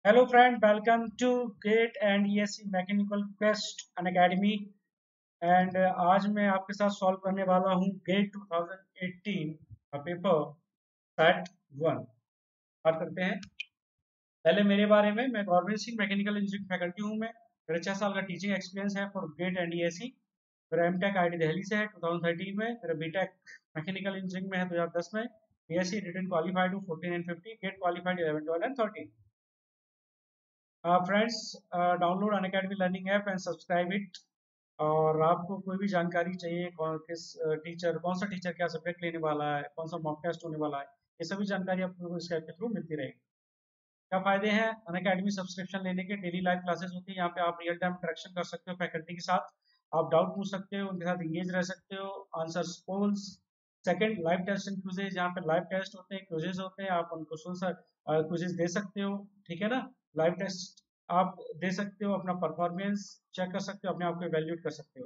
Hello friend, welcome to GATE and ESC Mechanical Quest an Academy and आज मैं आपके साथ सॉल्व करने वाला हूँ GATE 2018 का पेपर सेट 1। बात करते हैं पहले मेरे बारे में। मैं government Singh mechanical engineering faculty हूँ। मैं मेरा 6 साल का टीचिंग एक्सपीरियंस है फॉर GATE एंड ESC। मेरा एमटेक आईटी दिल्ली से है 2013 में। मेरा बीटेक मैकेनिकल इंजीनियरिंग में है 2010 में। ESC रिटन क्वालिफाइड हूँ 14 and 15, GATE qualified 11, 12 and 13। Friends, download Unacademy learning app and subscribe it. और आपको कोई भी जानकारी चाहिए कौन सा टीचर क्या सब्जेक्ट लेने वाला है, कौन सा मॉक टेस्ट होने वाला है, ये सभी जानकारी आपको इस ऐप के थ्रू मिलती रहेगी। क्या फायदे हैं अनअकैडमी सब्सक्रिप्शन लेने के? डेली लाइव क्लासेस होती है, यहाँ पे आप रियल टाइम इंटरेक्शन कर सकते हो फैकल्टी के साथ। आप डाउट पूछ सकते हो, उनके साथ इंगेज रह सकते हो, answer polls. Second, live test and quizzes, यहाँ पे लाइव टेस्ट होते हैं, क्विजेज होते हैं, आप उनको क्विजेज दे सकते हो। ठीक है ना? लाइव टेस्ट आप दे सकते हो, अपना परफॉर्मेंस चेक कर सकते हो, अपने आप को इवेल्यूएट कर सकते हो।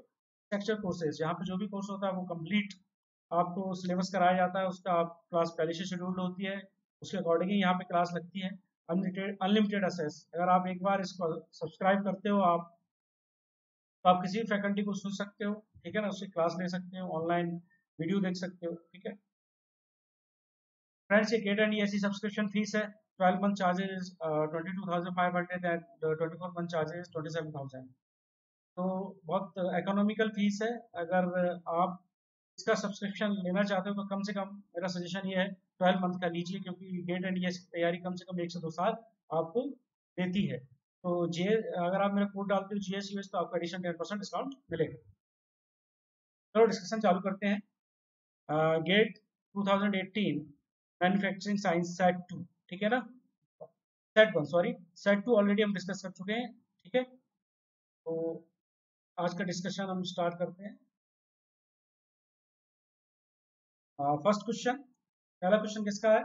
लेक्चर कोर्सेज, यहाँ पे जो भी कोर्स होता है वो कंप्लीट आपको सिलेबस कराया जाता है, उसका आप क्लास पहले से शेड्यूल्ड होती है, उसके अकॉर्डिंग ही यहाँ पे क्लास लगती है। अनलिमिटेड अनलिमिटेड एक्सेस, अगर आप एक बार इसको सब्सक्राइब करते हो तो आप किसी भी फैकल्टी को सुन सकते हो। ठीक है ना? उसकी क्लास ले सकते हो, ऑनलाइन वीडियो देख सकते हो। ठीक है फ्रेंड्स, ये GATE and ESC subscription fees है। 12 month charges 22,500 and 24 month charges 27,000। तो बहुत इकोनॉमिकल फीस है। अगर आप इसका सब्सक्रिप्शन लेना चाहते हो तो कम से कम मेरा सजेशन ये है 12 मंथ का लीजिए, क्योंकि गेट एंड ESC की तैयारी कम से कम 1 से 2 साल आपको देती है। तो जे अगर आप मेरा कोड डालते हो GSUS तो आपको एडिशनल 10% डिस्काउंट मिलेगा। चलो डिस्कशन चालू करते हैं। GATE 2018 manufacturing science set 2। ठीक है ना? सेट 1, सॉरी, सेट 2 ऑलरेडी हम डिस्कस कर चुके हैं। ठीक है, तो आज का डिस्कशन हम स्टार्ट करते हैं। फर्स्ट क्वेश्चन, पहला क्वेश्चन किसका है?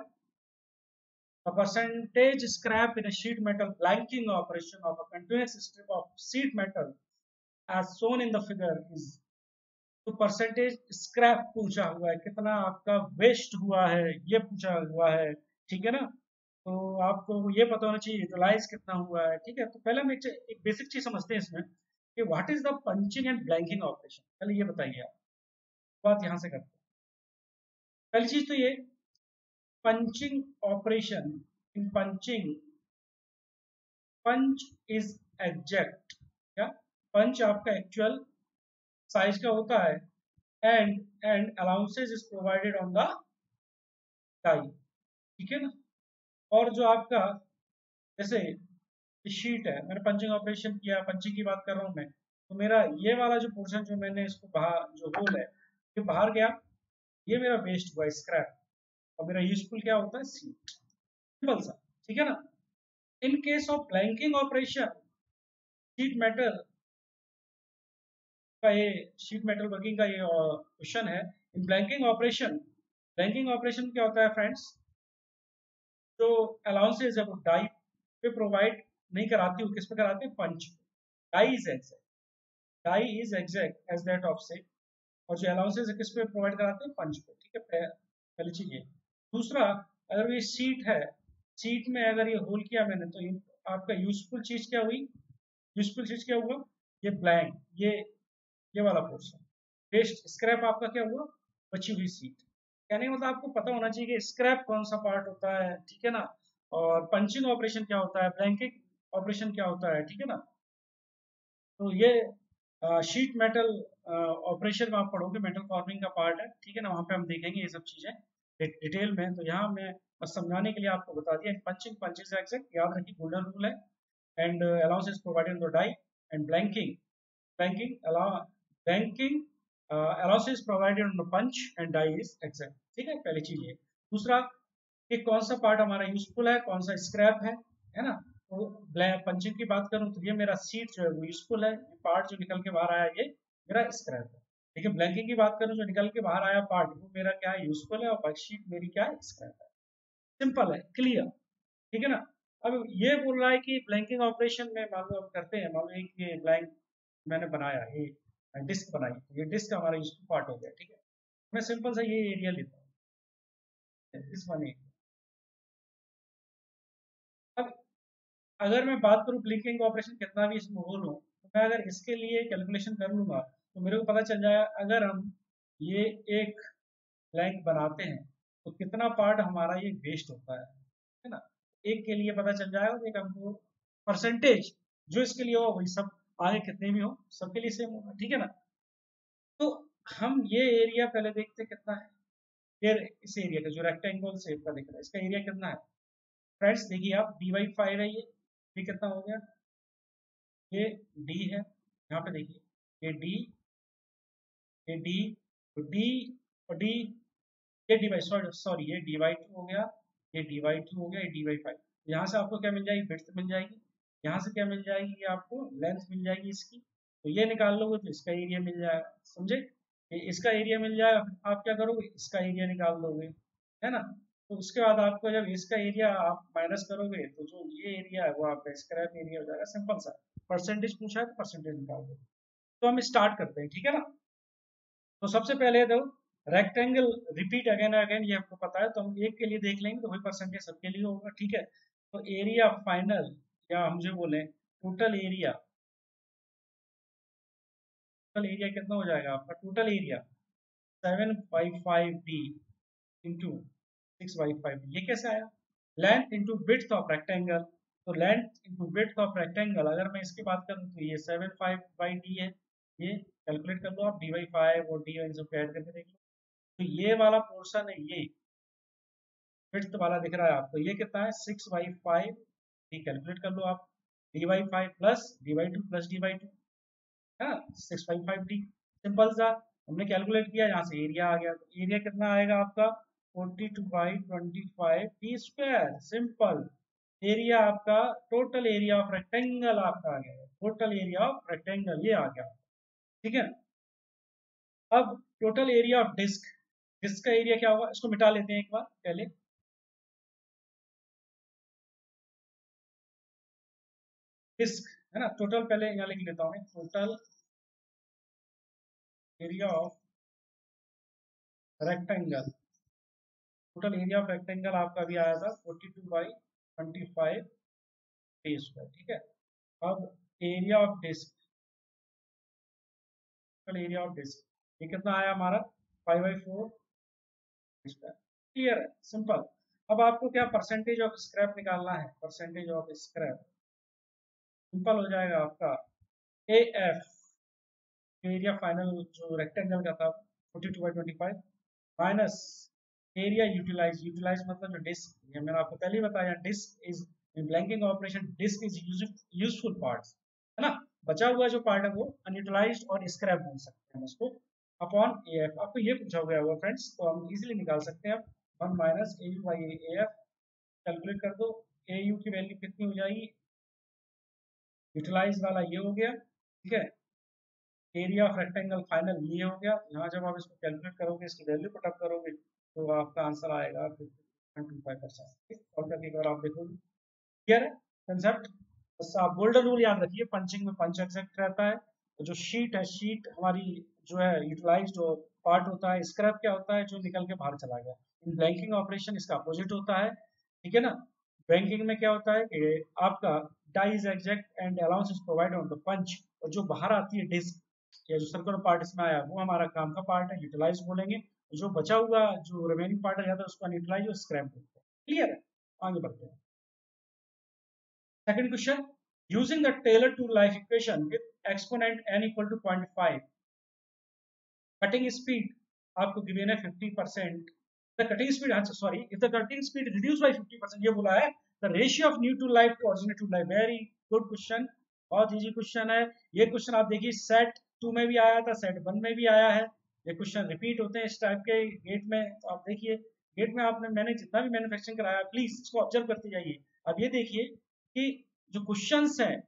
A percentage scrap in a sheet metal blanking operation of a continuous strip of sheet metal as shown in the figure is। तो परसेंटेज स्क्रैप पूछा हुआ है, कितना आपका वेस्ट हुआ है ये पूछा हुआ है। ठीक है ना? तो आपको ये पता होना चाहिए यूटिलाइज कितना हुआ है। ठीक है, तो पहले हम एक बेसिक चीज समझते हैं इसमें कि what is the punching and blanking operation. पहले ये बताइए आप, बात यहाँ से करते हैं। पहली चीज तो ये, punching operation, in punching, punch is exact, क्या पंच आपका एक्चुअल साइज का होता है, and allowances is provided on the die. ठीक है ना? और जो आपका, जैसे शीट है, मैंने पंचिंग ऑपरेशन किया, पंचिंग की बात कर रहा हूँ मैं, तो मेरा ये वाला जो पोर्शन जो मैंने इसको बाहर, जो होल है ये बाहर गया, ये मेरा वेस्ट हुआ स्क्रैप, और मेरा यूजफुल क्या होता है? सीट। सिंपल सा। ठीक है ना? In case of blanking operation, sheet metal का ये शीट मेटल वर्किंग का ये क्वेश्चन है। इन ब्लैंकिंग ऑपरेशन, ब्लैंकिंग ऑपरेशन क्या होता है फ्रेंड्स? जो अलाउंसेज है वो डाई पे प्रोवाइड नहीं कराती हूँ, किस पे कराते हैं? Punch. Die is exact, die is exact as that of से, और जो अलाउंसेज है किस पे प्रोवाइड कराते हैं? पंच पे। ठीक है, पहली चीज ये। दूसरा, अगर ये सीट है, सीट में अगर ये होल किया मैंने, तो आपका यूजफुल चीज क्या हुई? यूजफुल चीज क्या हुआ? ये ब्लैंक, ये वाला पोर्शन। वेस्ट स्क्रैप आपका क्या हुआ? बची हुई सीट। कहने का मतलब आपको पता होना चाहिए कि स्क्रैप कौन सा पार्ट होता है। ठीक है ना? और पंचिंग ऑपरेशन क्या होता है, ब्लैंकिंग ऑपरेशन क्या होता है। ठीक है ना? तो ये शीट मेटल ऑपरेशन में आप पढ़ोगे, मेटल फॉर्मिंग का पार्ट है। ठीक है ना? वहाँ पे हम देखेंगे ये सब चीजें डिटेल में। तो यहाँ मैं बस समझाने के लिए आपको बता दिया। पंचिंग, पंचिंग एग्जैक्ट, याद रखिए, गोल्डन रूल है। And allowance is provided the die. And blanking, blanking allow blanking allowance is provided on the punch and die is exact. ठीक है, पहली चीज ये। दूसरा, कि कौन सा पार्ट हमारा यूजफुल है, कौन सा स्क्रैप है ना? तो पंचिंग की बात करूं तो ये मेरा सीट जो है वो यूजफुल है, ये पार्ट जो निकल के बाहर आया ये मेरा स्क्रैप है। लेकिन ब्लैंकिंग की बात करूं, जो निकल के बाहर आया पार्ट वो मेरा क्या है? यूजफुल है, और बाकी शीट मेरी क्या है? स्क्रैप है। सिंपल है, क्लियर। ठीक है ना? अब ये बोल रहा है कि ब्लैंकिंग ऑपरेशन में मान लो हम करते हैं, मान लो एक ये ब्लैंक मैंने बनाया, ये डिस्क बनाई, ये डिस्क हमारा यूजफुल पार्ट हो गया। ठीक है, मैं सिंपल सा ये एरिया लेता हूँ, इस वन। अगर मैं बात करूँ ब्लिंकिंग ऑपरेशन कितना भी इसमें हो लूँ, तो मैं अगर इसके लिए कैलकुलेशन कर लूँगा तो मेरे को पता चल जाएगा अगर हम ये एक ब्लैंक बनाते हैं तो कितना पार्ट हमारा ये वेस्ट होता है ना। एक के लिए पता चल जाएगा, एक हमको परसेंटेज जो इसके लिए हो वही सब आगे कितने भी हो सबके लिए सेम होगा, ठीक है ना। तो हम ये एरिया पहले देखते हैं कितना है। फिर इस एरिया का जो रेक्टेंगल शेप का दिख रहा है इसका एरिया कितना है फ्रेंड्स, देखिए आप d/5 है ये कितना हो गया, ये d है, यहाँ पे देखिए ये d, ये d, तो d और d, ये dy सॉरी सॉरी ये dy2 हो गया, ये dy2 हो गया, ये dy5। यहाँ से आपको क्या मिल जाएगी, विड्थ मिल जाएगी। यहाँ से क्या मिल जाएगी, ये आपको लेंथ मिल जाएगी इसकी। तो ये निकाल लोगे तो इसका एरिया मिल जाएगा, समझे। ये इसका एरिया मिल जाएगा, आप क्या करोगे इसका एरिया निकाल लोगे, है ना। तो उसके बाद आपको जब इसका एरिया आप माइनस करोगे तो जो ये एरिया है वो आपका स्क्रैप एरिया हो जाएगा। सिंपल सा परसेंटेज पूछा है तो परसेंटेज निकाल दो। तो हम स्टार्ट करते हैं, ठीक है ना। तो सबसे पहले तो रेक्टेंगल रिपीट अगेन अगेन ये आपको पता है, तो हम एक के लिए देख लेंगे तो वही परसेंटेज सबके लिए होगा, ठीक है। तो एरिया फाइनल या हम जो बोले टोटल एरिया कितना हो जाएगा आपका, टोटल एरिया 7/5d इंटू 6/5, ये कैसे आया, length into width of rectangle. तो length into width of rectangle अगर मैं इसकी बात करूँ तो ये 7/5d है, ये कैलकुलेट कर लो आप, d/5 और d इन सबको ऐड करके देख लो। तो ये वाला पोर्शन है, ये विड्थ वाला दिख रहा है आपको, ये कितना है 6/5, ये कैलकुलेट कर लो आप, d/5 plus d/2 plus d/2 है ना, 6/5d। सिंपल सा हमने कैलकुलेट किया, यहाँ से एरिया आ गया, तो एरिया कितना आएगा आपका 42/25d²। सिंपल एरिया आपका, टोटल एरिया ऑफ रेक्टेंगल आपका आ गया, टोटल एरिया ऑफ रेक्टेंगल ये आ गया, ठीक है। अब total area of disc, disc का एरिया क्या होगा, इसको मिटा लेते हैं एक बार पहले। डिस्क है ना, टोटल पहले यहाँ लिख लेता हूँ, total area of rectangle, total area of rectangle आपका भी आया था 42/25d², ठीक है। अब area of disc, total area of disc ये कितना आया हमारा 5/4, क्लियर है, सिंपल। अब आपको क्या परसेंटेज ऑफ स्क्रैप निकालना है, परसेंटेज ऑफ स्क्रैप सिंपल हो जाएगा आपका ए एफ, एरिया फाइनल जो रेक्टेंगल का था 42/25 माइनस एरिया यूटिलाइज, यूटिलाइज मतलब जो डिस्क, ये मैंने आपको पहले ही बताया, disc is in blanking operation disc is useful parts, है ना। बचा हुआ जो पार्ट है वो अनयूटिलाइज्ड और स्क्रैप बोल सकते हैं उसको, अपॉन ए एफ। आपको ये पूछा गया हुआ फ्रेंड्स, तो हम इजीली निकाल सकते हैं। 1 minus A you by A F, calculate कर दो, ए यू की वैल्यू कितनी हो जाएगी, यूटिलाइज वाला ये हो गया, ठीक है। एरिया ऑफ रेक्टेंगल फाइनल ये हो गया, यहाँ जब आप इसको कैलकुलेट करोगे, इसकी वैल्यू पुटअप करोगे तो आपका आंसर आएगा 50.25%। और करके एक बार आप देखोगे, क्लियर है कंसेप्ट। बस आप गोल्डन रूल याद रखिए, पंचिंग में पंच एग्जैक्ट रहता है। तो जो शीट है, शीट हमारी जो है यूटिलाइज जो पार्ट होता है, स्क्रैप क्या होता है जो निकल के बाहर चला गया। इन ब्लैंकिंग ऑपरेशन इसका अपोजिट होता है, ठीक है ना। बैंकिंग में क्या होता है कि आपका die is exact and allowance is provided on the punch, और जो बाहर आती है डिस्क या जो सर्कुलर पार्ट इसमें आया वो हमारा काम का पार्ट है, यूटिलाइज बोलेंगे। जो बचा हुआ जो रिमेनिंग पार्ट रह जाता है उसको अनयूटिलाइज और स्क्रैप बोलते हैं, क्लियर है। आगे बढ़ते हैं, second question, using the Taylor tool life equation with exponent n equal to 0.5, cutting speed आपको गिवन है 50%, the cutting speed, sorry, if the cutting speed reduce by 50%, ये बोला है the ratio of new tool life to original tool life. Very good question, बहुत easy question है ये। Question आप देखिए सेट 2 में भी आया था, सेट 1 में भी आया है, ये क्वेश्चन रिपीट होते हैं इस टाइप के गेट में। तो आप देखिए गेट में आपने, मैंने जितना भी मैन्युफैक्चरिंग कराया प्लीज इसको ऑब्जर्व करते जाइए। अब ये देखिए कि जो क्वेश्चंस हैं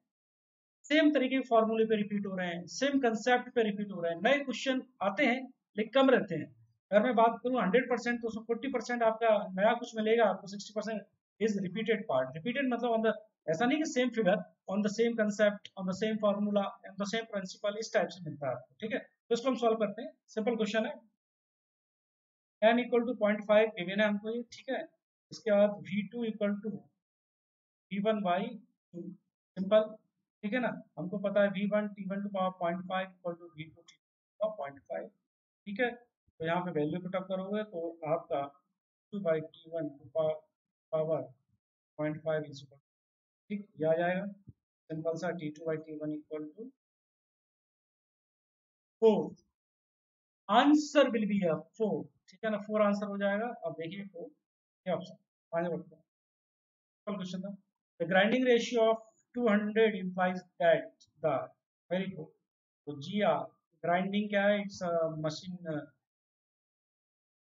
सेम तरीके के फॉर्मूले पे रिपीट हो रहे हैं, सेम कंसेप्ट पे रिपीट हो रहे हैं, नए क्वेश्चन आते हैं लेकिन कम रहते हैं। अगर मैं बात करूं 100% तो उसमें 40% आपका नया कुछ मिलेगा, आपको 60% इज रिपीटेड पार्ट। रिपीटेड मतलब ऑन द, ऐसा नहीं कि same figure, on the same concept, on the same formula, on the same principle, इस टाइप से मिलता है आपको, ठीक है। तो इसको हम सॉल्व करते हैं, सिंपल क्वेश्चन है, n इक्वल टू 0.5 गिवन है हमको ये, ठीक है। इसके बाद v2 equal to v1 by simple, ठीक है ना। हमको पता है V1 T1 to power 0.5 equal to V2 T2 power 0.5, ठीक है। तो यहाँ पे वैल्यू पुटअप करोगे तो आपका 2/T1 to power 0.5 is equal, ठीक, ये आ जाएगा। सिंपल सा T2/T1 equal to 4, answer will be 4, ठीक है ना। 4 आंसर हो जाएगा। अब देखिए 4 क्या ऑप्शन, आगे बढ़ते हैं। क्वेश्चन था the grinding ratio of 200 implies that the, very good. तो जी आर, ग्राइंडिंग क्या है, इट्स मशीन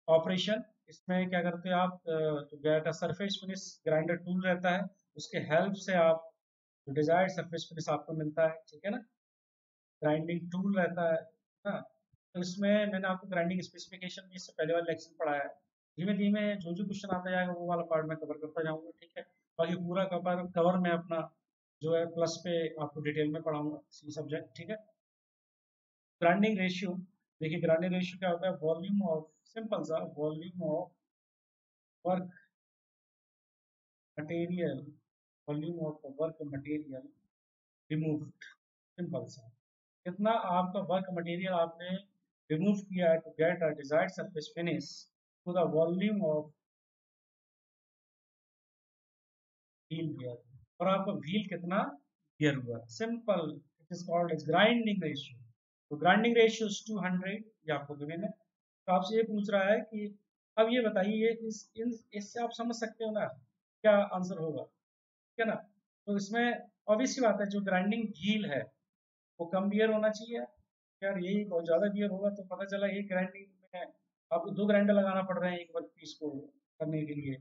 ऑपरेशन। इसमें क्या करते हैं आप, तो get a surface finish grinder tool रहता है, उसके हेल्प से आप जो डिजायर्ड सरफेस फिनिश आपको मिलता है, ठीक है ना। ग्राइंडिंग टूल रहता है ना। तो इसमें मैंने आपको ग्राइंडिंग स्पेसिफिकेशन भी इससे पहले वाले लेक्चर पढ़ाया है। धीमे धीमे जो जो क्वेश्चन आता जाएगा वो वाला पार्ट मैं कवर करता जाऊंगा, ठीक है। बाकी पूरा कवर कवर मैं अपना जो है प्लस पे आपको डिटेल में पढ़ाऊंगा सी सब्जेक्ट, ठीक है। ग्राइंडिंग रेशियो, देखिए ग्राइंडिंग रेशियो क्या होता है, वॉल्यूम ऑफ, सिंपल सा volume of work material, volume of work material removed, simple सा, कितना आपका वर्क मटेरियल आपने रिमूव किया है to get a desired surface finish to the volume of wheel gear, और आपका व्हील कितना गियर हुआ, simple, it is called as grinding ratio. तो ग्राइंडिंग रेशियो इज 200, ये आपको गिवन है। तो आपसे ये पूछ रहा है कि अब ये बताइए इससे आप समझ सकते हो ना क्या आंसर होगा, ठीक है ना। तो इसमें ऑब्वियस सी बात है, जो ग्राइंडिंग व्हील है वो कम बियर होना चाहिए। यार यही बहुत ज़्यादा बियर होगा तो पता चला एक ग्राइंडिंग में आपको 2 ग्राइंडर लगाना पड़ रहे हैं एक वर्क पीस को करने के लिए,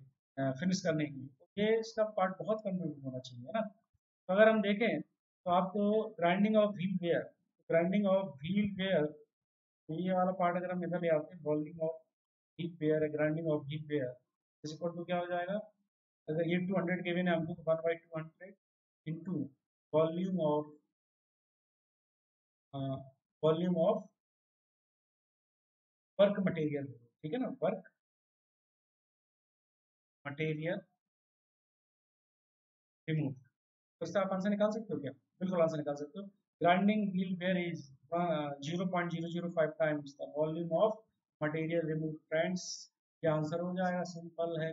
फिनिश करने के लिए, तो ये इसका पार्ट बहुत कम होना चाहिए, है ना। तो अगर हम देखें तो आपको grinding of wheel wear, grinding of wheel wear, तो ये वाला पार्ट अगर हम इधर ले आते हैं, वॉल्यूम ऑफ व्हील वेयर है, grinding of wheel wear is equal to क्या हो जाएगा, अगर ये 200 गिवन है हमको तो 1/200 into volume of, volume of work material, ठीक है ना, वर्क मटेरियल रिमूव। तो इसका आप आंसर निकाल सकते हो क्या, बिल्कुल आंसर निकाल सकते हो। Grinding wheel wear is 0.005 times the volume of material remove, friends ये आंसर हो जाएगा, सिंपल है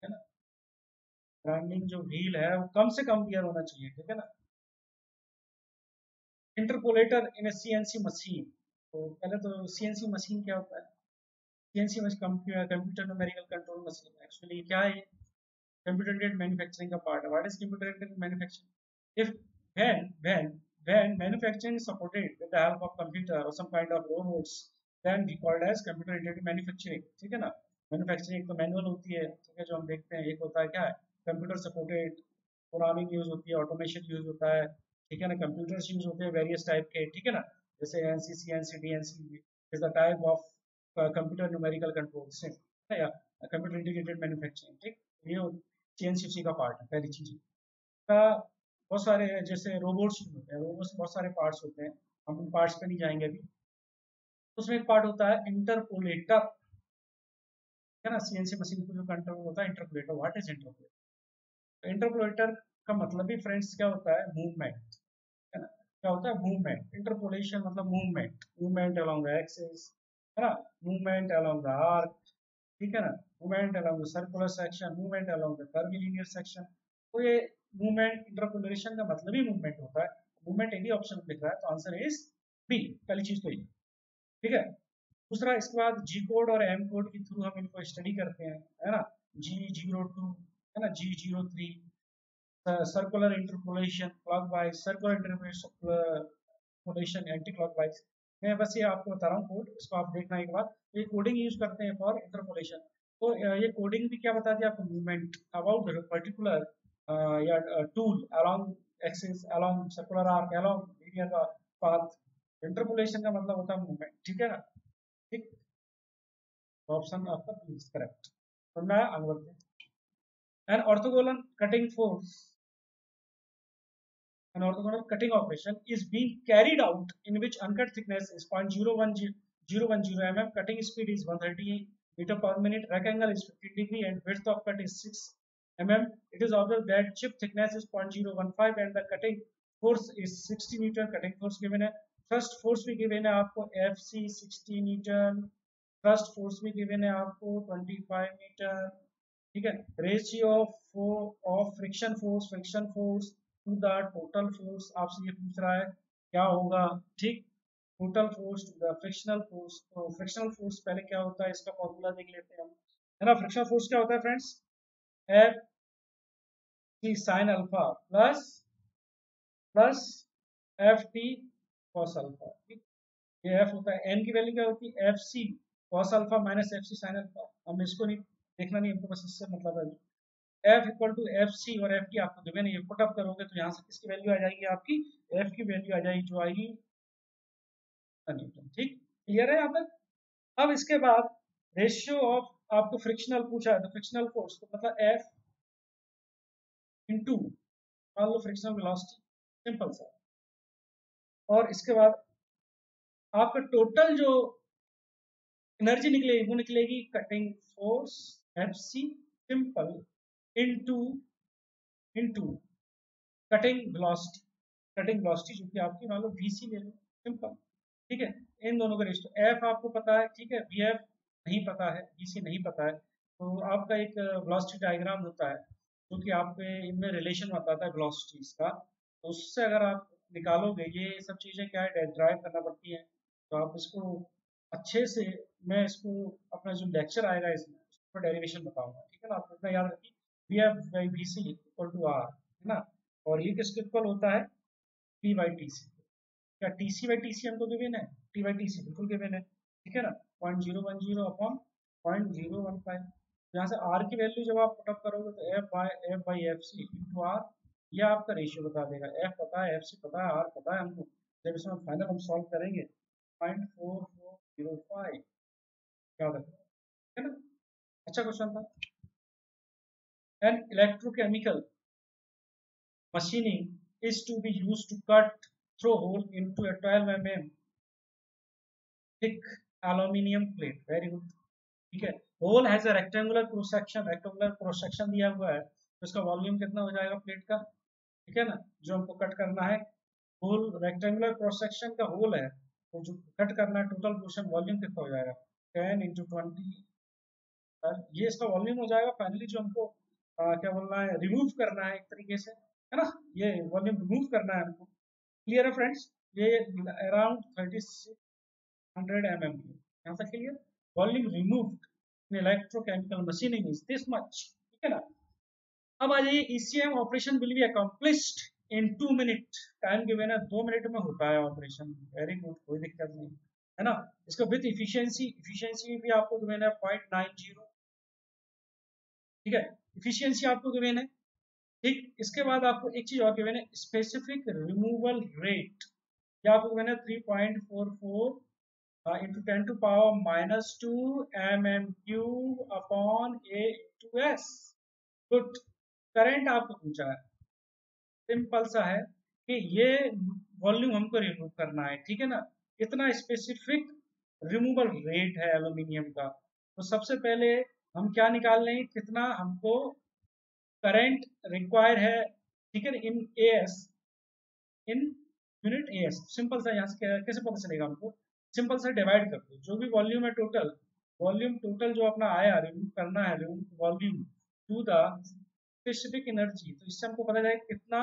ना। ग्राइंडिंग जो व्हील है वो कम से कम गियर होना चाहिए, ठीक है ना। इंटरपोलेटर इन ए सीएनसी मशीन, तो पहले तो सीएनसी मशीन क्या होता है, CNC machine computer numerical control machine, actually क्या है, computer aided manufacturing का part है। What is computer aided manufacturing? If when manufacturing is supported with the help of computer or some kind of robots, then we called as computer aided manufacturing, ठीक है ना। Manufacturing एक तो manual होती है, ठीक है, जो हम देखते हैं, एक होता है क्या है कंप्यूटर सपोर्टेड, प्रोग्रामिंग यूज होती है, ऑटोमेशन यूज होता है, ठीक है ना, कंप्यूटर्स यूज होते हैं वेरियस टाइप के, ठीक है ना, जैसे NCC NCD NC is the type of computer numerical control से, या कंप्यूटर इंटीग्रेटेड मैन्युफैक्चरिंग, ठीक। ये सीएनसीसी का पार्ट है पहली चीज का। बहुत सारे जैसे रोबोट्स होते हैं, रोबोट्स बहुत सारे पार्ट्स होते हैं, हम उन पार्ट्स पे नहीं जाएंगे अभी। उसमें एक पार्ट होता है इंटरपोलेटर, है ना, सीएनसी मशीन को जो कंट्रोल होता है interpolator. What is interpolator, interpolator का मतलब ही फ्रेंड्स क्या होता है, मूवमेंट, है ना। क्या होता है मूवमेंट, इंटरपोलेशन मतलब movement, movement along the axis, है ना, मूवमेंट अलोंग द आर्क, ठीक है ना, movement along the circular section, movement along the curvilinear section. तो ये मूवमेंट, इंटरपोलेशन का मतलब ही मूवमेंट होता है। मूवमेंट एक ही ऑप्शन लिख रहा है तो आंसर इज बी, पहली चीज तो ये, ठीक है। दूसरा इसके बाद जी कोड और एम कोड के थ्रू हम इनको स्टडी करते हैं, है ना। G02, है ना, G03, circular interpolation clockwise, circular interpolation anti clockwise. मैं बस ये आपको बता रहा हूँ कोड, इसको आप देखना एक बार। ये कोडिंग यूज करते हैं फॉर इंटरपोलेशन। तो ये कोडिंग भी क्या बताती है आपको, मूवमेंट अबाउट पर्टिकुलर या tool along axis, along circular arc, along linear path. Interpolation का मतलब होता है मूवमेंट, ठीक है ना, ठीक। ऑप्शन आपका करेक्ट। तो मैं आगे बढ़ते हैं। An orthogonal cutting force, an orthogonal cutting operation is being carried out in which uncut thickness is 0.01010 mm, cutting speed is 130 meter per minute, rectangle is 15 degree and width of cut is mm. It is observed that chip thickness is 0.015 and the cutting force is 60 Newton. Cutting force given है, thrust force भी given है आपको FC 60 Newton, thrust force भी given है आपको 25 Newton, ठीक है। Ratio of friction force to the total force आपसे ये पूछ रहा है क्या होगा, ठीक। Total force to the frictional force, तो फ्रिक्शनल फोर्स पहले क्या होता है इसका फॉर्मूला देख लेते हैं हम, है ना। फ्रिक्शनल फोर्स क्या होता है friends, F T sine alpha plus plus F T cos alpha, ठीक। ये एफ होता है, एन की वैल्यू क्या होती है F C cos alpha minus F C sine alpha. हम इसको नहीं देखना, नहीं हमको, बस इससे मतलब है F equal to F C और एफ टी आपको गिवन है, ये पुट अप करोगे तो यहाँ से किसकी वैल्यू आ जाएगी आपकी, एफ की वैल्यू आ जाएगी जो आएगी न्यूटन, ठीक। क्लियर है यहाँ तक। अब इसके बाद रेशियो ऑफ आपको फ्रिक्शनल पूछा है तो फ्रिक्शनल फोर्स तो मतलब एफ इंटू मान लो फ्रिक्शनल वेलोसिटी, सिंपल सा। और इसके बाद आपका टोटल जो एनर्जी निकलेगी वो निकलेगी cutting force F C simple into into cutting velocity, cutting velocity जो कि आपकी मान लो वीसी ले लो, सिंपल, ठीक है। इन दोनों का रेशियो, एफ आपको पता है, ठीक है, वी एफ नहीं पता है, वीसी नहीं पता है, तो आपका एक वेलोसिटी डायग्राम होता है जो कि आपके इनमें रिलेशन बताता है वेलोसिटीज का, तो उससे अगर आप निकालोगे ये सब चीज़ें क्या है ड्राइव करना पड़ती हैं, तो आप इसको अच्छे से, मैं इसको अपना जो लेक्चर आएगा इसमें उसको डेरिवेशन बताऊंगा, ठीक है ना। आप इतना याद रखिए V F by V C equal to R, है ना, और ये किसके इक्वल होता है टी बाई टी सी। क्या T C by T C हमको गिवन है, टी बाई टी सी बिल्कुल गिवन है, ठीक है ना। 0.010 अपॉन 0.015, यहाँ से आर की वैल्यू जब आप पुटअप करोगे तो F by F C into R, ये आपका रेशियो बता देगा। एफ पता है, एफ सी पता है, आर पता है हमको, जब इसमें फाइनल हम सॉल्व करेंगे 0.4405 याद रखना, है ना। अच्छा क्वेश्चन था। An electrochemical machining is to be used to cut through hole into a 12 mm thick aluminium plate. Very good, ठीक है। Hole has a rectangular cross section, rectangular cross section दिया हुआ है, तो इसका वॉल्यूम कितना हो जाएगा प्लेट का, ठीक है ना, जो हमको कट करना है। होल रेक्टेंगुलर क्रॉस सेक्शन का होल है, तो जो कट करना है टोटल पोर्शन वॉल्यूम कितना हो जाएगा 10 इंटू 20, ये इसका वॉल्यूम हो जाएगा। फाइनली जो हमको क्या बोलना है रिमूव करना है एक तरीके से, है ना, ये वॉल्यूम रिमूव करना है हमको। क्लियर है फ्रेंड्स, ये अराउंड 3600 mm, यहाँ तक clear. Volume removed in electrochemical machining is this much, ठीक है ना। अब आ जाइए ECM operation will be accomplished in 2 minute, time given है 2 मिनट में होता है ऑपरेशन। वेरी गुड, कोई दिक्कत नहीं, है ना। इसका विथ इफिशियंसी भी आपको गिवन है 0.90, ठीक है, इफिशियंसी आपको गिवन है, ठीक। इसके बाद आपको एक चीज और गिवन है स्पेसिफिक रिमूवल रेट, क्या आपको गिवन है 3.44 इंटू 10 टू पावर -2 mm³ अपॉन A/S। गुड। करंट आपको पूछा है, सिंपल सा है कि ये वॉल्यूम हमको रिमूव करना है, ठीक है ना। इतना स्पेसिफिक रिमूवल रेट है एल्यूमिनियम का, तो सबसे पहले हम क्या निकाल लें, कितना हमको करंट रिक्वायर है, ठीक है, in AS, in unit AS. Simple सा यहाँ से कैसे पता चलेगा हमको, सिंपल सा डिवाइड कर दो, जो भी वॉल्यूम है टोटल, वॉल्यूम टोटल जो अपना आया रिमूव करना है volume to the specific energy, तो इससे हमको पता चलेगा कितना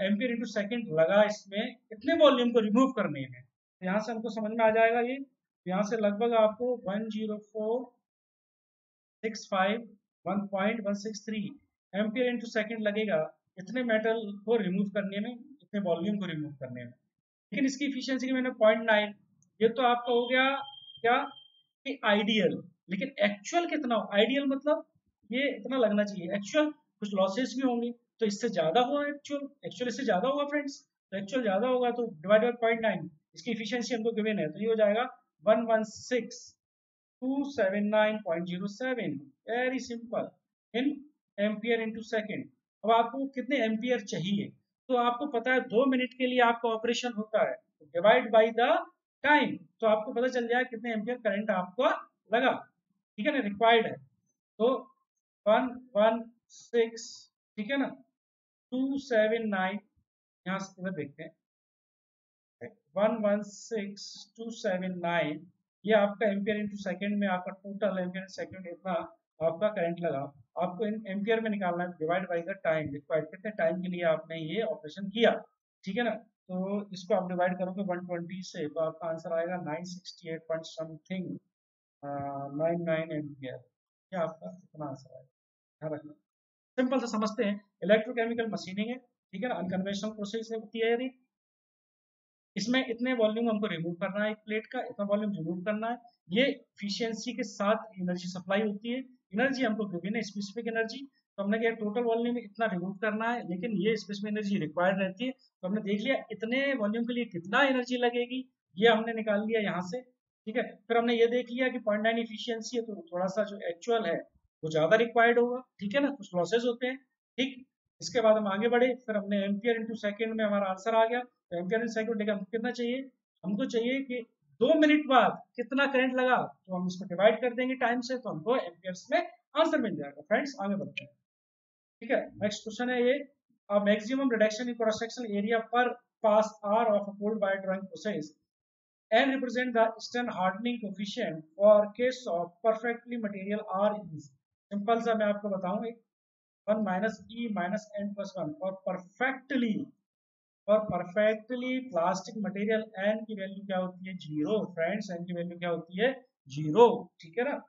एम्पियर इंटू सेकेंड लगा इसमें कितने वॉल्यूम को रिमूव करने में। तो यहाँ से हमको समझ में आ जाएगा ये, यहाँ से लगभग आपको 10465 एम्पियर इंटू सेकेंड लगेगा इतने मेटल को रिमूव करने में, इतने वॉल्यूम को रिमूव करने में। लेकिन इसकी इफिशियंसी की मैंने 0.9, ये तो आपका हो गया क्या कि आइडियल, लेकिन एक्चुअल कितना हो, आइडियल मतलब ये इतना लगना चाहिए, एक्चुअल कुछ लॉसेस भी होंगे, तो इससे ज्यादा हुआ एक्चुअल इससे ज्यादा होगा फ्रेंड्स, तो एक्चुअल ज्यादा होगा तो डिवाइड बाय 0.9, इसकी इफिशियंसी हमको गिवन है, तो ये हो जाएगा 116,279.07, वेरी सिंपल, इन एम्पियर इंटू सेकेंड। अब आपको कितने एम्पियर चाहिए, तो आपको पता है 2 मिनट के लिए आपका ऑपरेशन होता है, डिवाइड बाय द टाइम, तो आपको पता चल जाए कितने एम्पियर करंट आपको लगा, ठीक है ना, रिक्वायर्ड है। तो 1 116, ठीक है ना, 279, यहाँ से इधर देखते हैं 116279, ये आपका एम्पियर इंटू सेकेंड में आपका टोटल एम्पियर सेकेंड इतना आपका करंट लगा। आपको इन एम्पियर में निकालना है, divide by the time, required कितने टाइम के लिए आपने ये ऑपरेशन किया, ठीक है ना। तो इसको आप डिवाइड करोगे 120 से, तो आपका आंसर आएगा 968 पॉइंट समथिंग 99 एम्पियर। ये आपका इतना आंसर आएगा, ध्यान रखना। सिंपल से समझते हैं, इलेक्ट्रोकेमिकल मशीनिंग है, ठीक है ना, अनकन्वेंशनल प्रोसेस होती है। यदि इसमें इतने वॉल्यूम हमको रिमूव करना है, एक प्लेट का इतना वॉल्यूम रिमूव करना है, ये एफिशिएंसी के साथ एनर्जी सप्लाई होती है। एनर्जी हमको गिवन है स्पेसिफिक एनर्जी, तो हमने क्या टोटल वॉल्यूम इतना रिमूव करना है, लेकिन ये स्पेसिफिक एनर्जी रिक्वायर्ड रहती है। तो हमने देख लिया इतने वॉल्यूम के लिए कितना एनर्जी लगेगी, ये हमने निकाल लिया यहाँ से, ठीक है। फिर हमने ये देख लिया कि 0.9 इफिशियंसी है, तो थोड़ा सा जो एक्चुअल है वो ज्यादा रिक्वायर्ड होगा, ठीक है ना, कुछ लॉसेज होते हैं, ठीक। इसके बाद हम आगे बढ़े, फिर हमने एम्पियर इंटू सेकेंड में हमारा आंसर आ गया। तो एम्पियर इंटू सेकेंड लेकर हमको कितना चाहिए, हमको चाहिए कि 2 मिनट बाद कितना करंट लगा, तो हम इसको डिवाइड कर देंगे टाइम से, तो हमको एम्पियर्स में आंसर मिल जाएगा। फ्रेंड्स आगे बढ़ते हैं, ठीक है। नेक्स्ट क्वेश्चन है ये, maximum reduction in cross sectional area per pass are of a cold wire drawing process and represent the Stern hardening coefficient for case of perfectly material R is। Simple सा मैं आपको बताऊं, 1 minus E minus N plus one और perfectly plastic material N की value क्या होती है, zero. Friends N की वैल्यू क्या होती है, जीरो, ठीक है ना।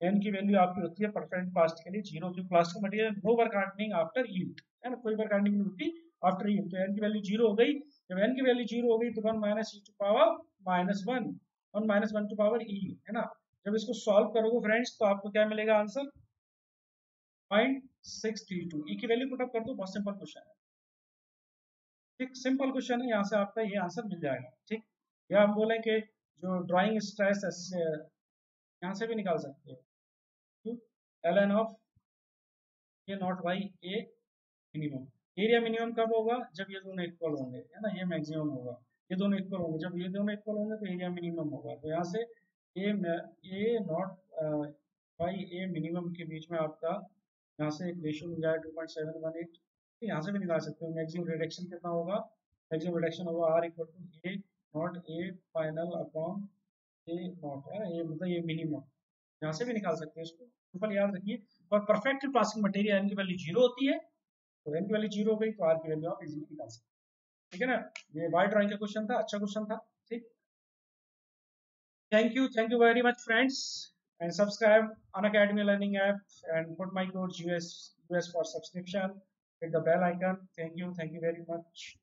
एन की वैल्यू आपकी होती है परफेक्ट प्लास्टिक के लिए जीरो, क्योंकि plastic material no work hardening after yield, है ना, कोई वर्क हार्डनिंग नहीं होती आफ्टर यील्ड। तो एन की वैल्यू जीरो हो गई। जब एन की वैल्यू जीरो हो गई तो 1 minus E to power minus one, 1 minus one to power E, है ना। जब इसको सॉल्व करोगे फ्रेंड्स, तो आपको क्या मिलेगा आंसर, 0.632। ई की वैल्यू पुटअप कर दो, बहुत सिंपल क्वेश्चन है, ठीक, सिंपल क्वेश्चन है, यहाँ से आपका ये आंसर मिल जाएगा, ठीक। या हम बोलें कि जो ड्राइंग स्ट्रेस यहाँ से भी निकाल सकते हो, L N of A naught by A minimum. Area minimum कब होगा, जब ये दोनों इक्वल होंगे, है ना, ये मैक्सिमम होगा। ये दोनों इक्वल होंगे, जब ये दोनों इक्वल होंगे तो एरिया मिनिमम होगा। तो यहाँ से ए नॉट बाई ए मिनिमम के बीच में आपका यहाँ से एक रेशियो मिल जाएगा 2.718। यहाँ से भी निकाल सकते हो मैक्सिमम रिडक्शन कितना होगा, मैक्सिमम रिडक्शन होगा R equal to A naught A final upon A naught, है ना, ये मतलब ये मिनिमम, यहाँ से भी निकाल सकते हैं इसको, सिंपल याद रखिए। और परफेक्ट प्लास्टिक मटेरियल एन की वैल्यू जीरो होती है, तो एन की वैल्यू जीरो हो गई तो आर की वैल्यू आप इजीली निकाल सकते हैं, ठीक है ना। ये वाइड ड्राइंग का क्वेश्चन था, अच्छा क्वेश्चन था, ठीक। Thank you very much friends, and subscribe Unacademy Learning app and put my code US for subscription. Hit the bell icon. Thank you very much.